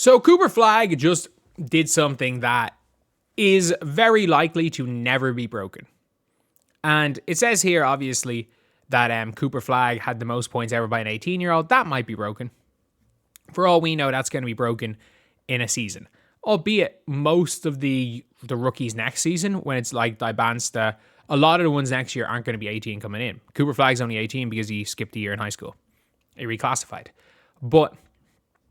So Cooper Flagg just did something that is very likely to never be broken. And it says here, obviously, that Cooper Flagg had the most points ever by an 18-year-old. That might be broken. For all we know, that's going to be broken in a season. Albeit most of the rookies next season, when it's like Dibansta, a lot of the ones next year aren't going to be 18 coming in. Cooper Flagg's only 18 because he skipped a year in high school. He reclassified. But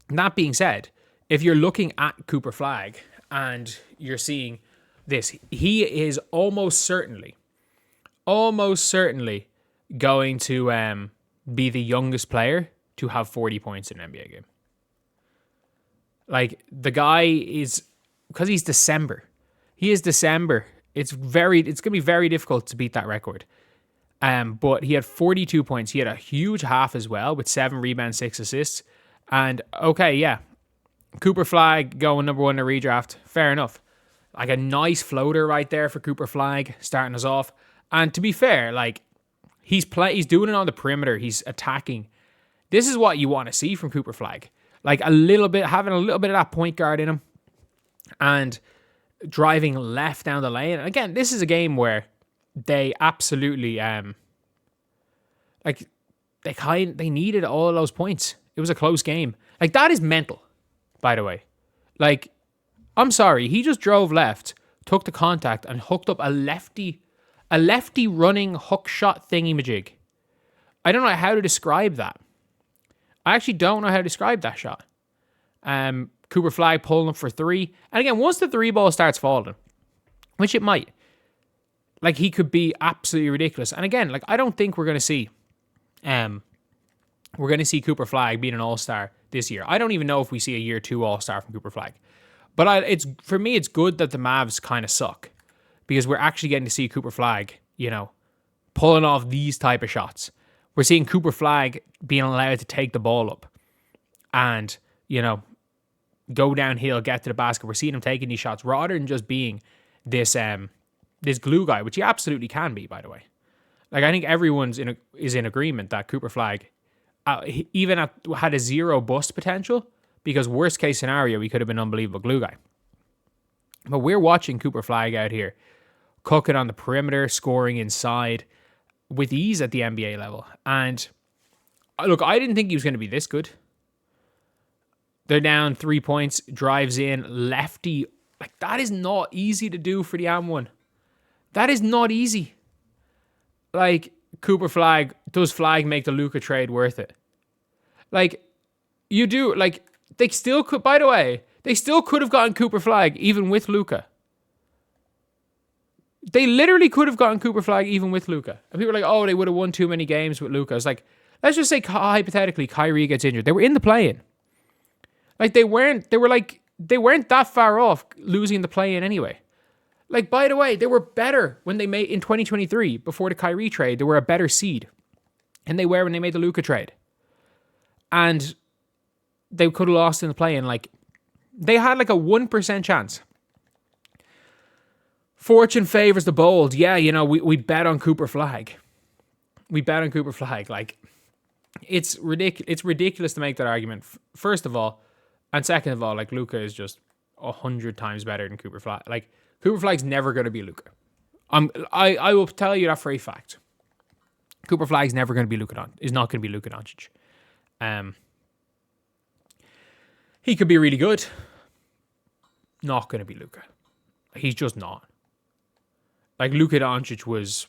that being said, if you're looking at Cooper Flagg and you're seeing this, he is almost certainly going to be the youngest player to have 40 points in an NBA game. Like, the guy is, because he's December. He is December. It's going to be very difficult to beat that record. But he had 42 points. He had a huge half as well with 7 rebounds, 6 assists. And okay, yeah, Cooper Flagg going number 1 in the redraft. Fair enough. Like a nice floater right there for Cooper Flagg starting us off. And to be fair, like he's doing it on the perimeter. He's attacking. This is what you want to see from Cooper Flagg. Like having a little bit of that point guard in him and driving left down the lane. And again, this is a game where they absolutely they needed all of those points. It was a close game. Like, that is mental, by the way. Like, I'm sorry, he just drove left, took the contact, and hooked up a lefty running hook shot thingy-majig. I don't know how to describe that. I actually don't know how to describe that shot. Cooper Flagg pulling up for 3. And again, once the 3 ball starts falling, which it might, like, he could be absolutely ridiculous. And again, like, I don't think we're going to see Cooper Flagg being an all-star this year. I don't even know if we see a year 2 all-star from Cooper Flagg. But for me, it's good that the Mavs kind of suck, because we're actually getting to see Cooper Flagg, pulling off these type of shots. We're seeing Cooper Flagg being allowed to take the ball up and, go downhill, get to the basket. We're seeing him taking these shots rather than just being this glue guy, which he absolutely can be, by the way. Like, I think everyone's is in agreement that Cooper Flagg had a 0 bust potential, because worst case scenario, he could have been an unbelievable glue guy. But we're watching Cooper Flagg out here cooking on the perimeter, scoring inside with ease at the NBA level. And look, I didn't think he was going to be this good. They're down 3 points, drives in, lefty. Like, that is not easy to do for the AM1. That is not easy. Like, Cooper Flagg, does Flagg make the Luka trade worth it? Like, you do, like, they still could, by the way, they still could have gotten Cooper Flagg even with Luka. They literally could have gotten Cooper Flagg even with Luka. And people are like, oh, they would have won too many games with Luka. It's like, let's just say hypothetically Kyrie gets injured. They were in the play-in. Like, they weren't that far off losing the play-in anyway. Like, by the way, they were better when they made in 2023 before the Kyrie trade. They were a better seed. And they were when they made the Luka trade. And they could have lost in the play-in. Like, they had like a 1% chance. Fortune favors the bold. Yeah, we bet on Cooper Flagg. We bet on Cooper Flagg. Like, it's ridiculous to make that argument, first of all. And second of all, like, Luka is just 100 times better than Cooper Flagg. Like, Cooper Flagg's never going to be Luka. I will tell you that for a fact. Cooper Flagg's never going to be Luka. Is not going to be Luka Doncic. He could be really good. Not going to be Luka. He's just not. Like, Luka Doncic was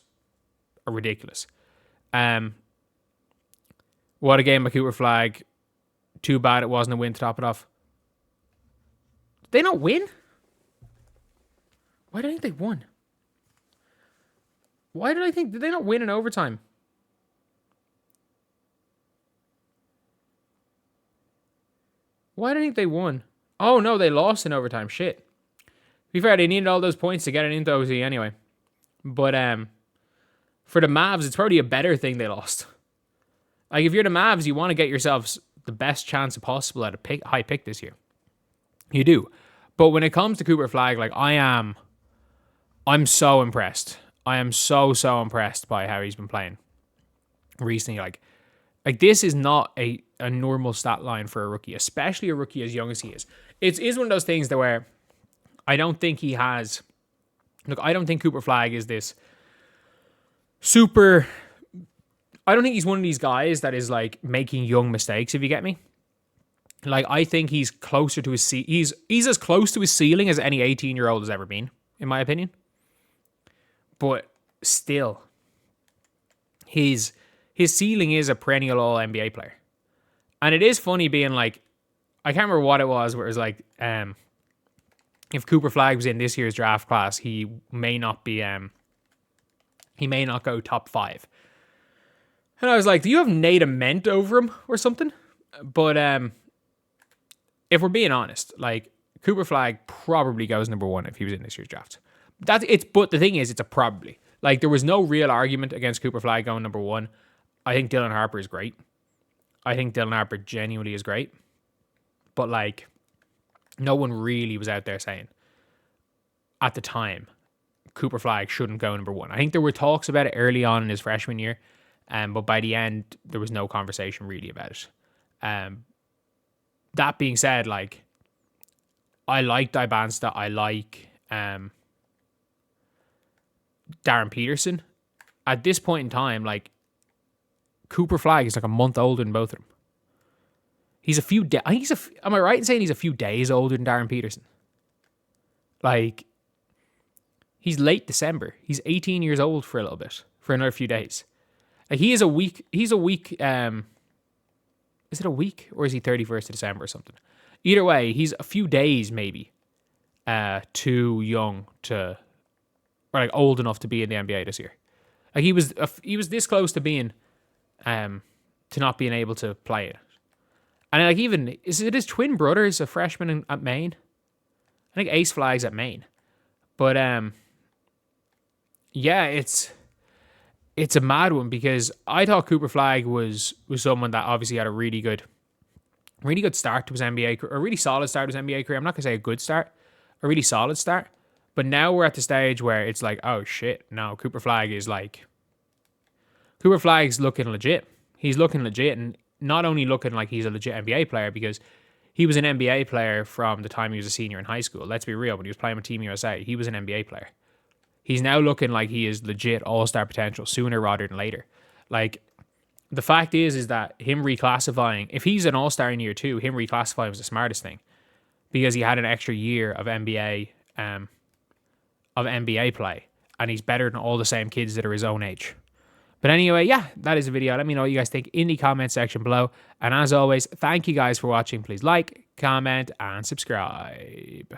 ridiculous. What a game by Cooper Flagg. Too bad it wasn't a win to top it off. Did they not win? Why do I think they won? Did they not win in overtime? Why do I think they won? Oh, no, they lost in overtime. Shit. To be fair, they needed all those points to get it into OT anyway. But for the Mavs, it's probably a better thing they lost. Like, if you're the Mavs, you want to get yourselves the best chance possible at a high pick this year. You do. But when it comes to Cooper Flagg, like, I'm so impressed. I am so impressed by how he's been playing recently. Like, Like, this is not a normal stat line for a rookie, especially a rookie as young as he is. It is one of those things that where I don't think he has... Look, I don't think Cooper Flagg is this super... I don't think he's one of these guys that is, like, making young mistakes, if you get me. Like, I think he's closer to his... He's as close to his ceiling as any 18-year-old has ever been, in my opinion. But still, his ceiling is a perennial All-NBA player. And it is funny being like... I can't remember what it was, where it was like... if Cooper Flagg was in this year's draft class, he may not be... he may not go top 5. And I was like, do you have Nate Ament over him or something? But if we're being honest, like, Cooper Flagg probably goes number 1 if he was in this year's draft. But the thing is, it's a probably. Like, there was no real argument against Cooper Flagg going number 1. I think Dylan Harper is great. I think Dylan Harper genuinely is great. But, like, no one really was out there saying, at the time, Cooper Flagg shouldn't go number 1. I think there were talks about it early on in his freshman year, but by the end, there was no conversation really about it. That being said, like, I like Dibansta. I like Darren Peterson. At this point in time, like, Cooper Flagg is like a month older than both of them. He's a few days... I think am I right in saying he's a few days older than Darren Peterson? Like, he's late December. He's 18 years old for a little bit, for another few days. Like, he's a week, is it a week or is he 31st of December or something? Either way, he's a few days maybe too young to, or like old enough to be in the NBA this year. Like, he was this close to being, to not being able to play it. And like, even, is it his twin brother's a freshman at Maine? I think Ace Flagg's at Maine. But yeah, it's a mad one, because I thought Cooper Flagg was someone that obviously had a really good start to his NBA career, a really solid start to his NBA career. I'm not going to say a good start, a really solid start. But now we're at the stage where it's like, oh shit, no, Cooper Flagg's looking legit. He's looking legit, and not only looking like he's a legit NBA player, because he was an NBA player from the time he was a senior in high school. Let's be real, when he was playing with Team USA, he was an NBA player. He's now looking like he is legit all-star potential sooner rather than later. Like, the fact is that him reclassifying, if he's an all-star in year 2, him reclassifying was the smartest thing, because he had an extra year of NBA play, and he's better than all the same kids that are his own age. But anyway, yeah, that is the video. Let me know what you guys think in the comment section below. And as always, thank you guys for watching. Please like, comment, and subscribe.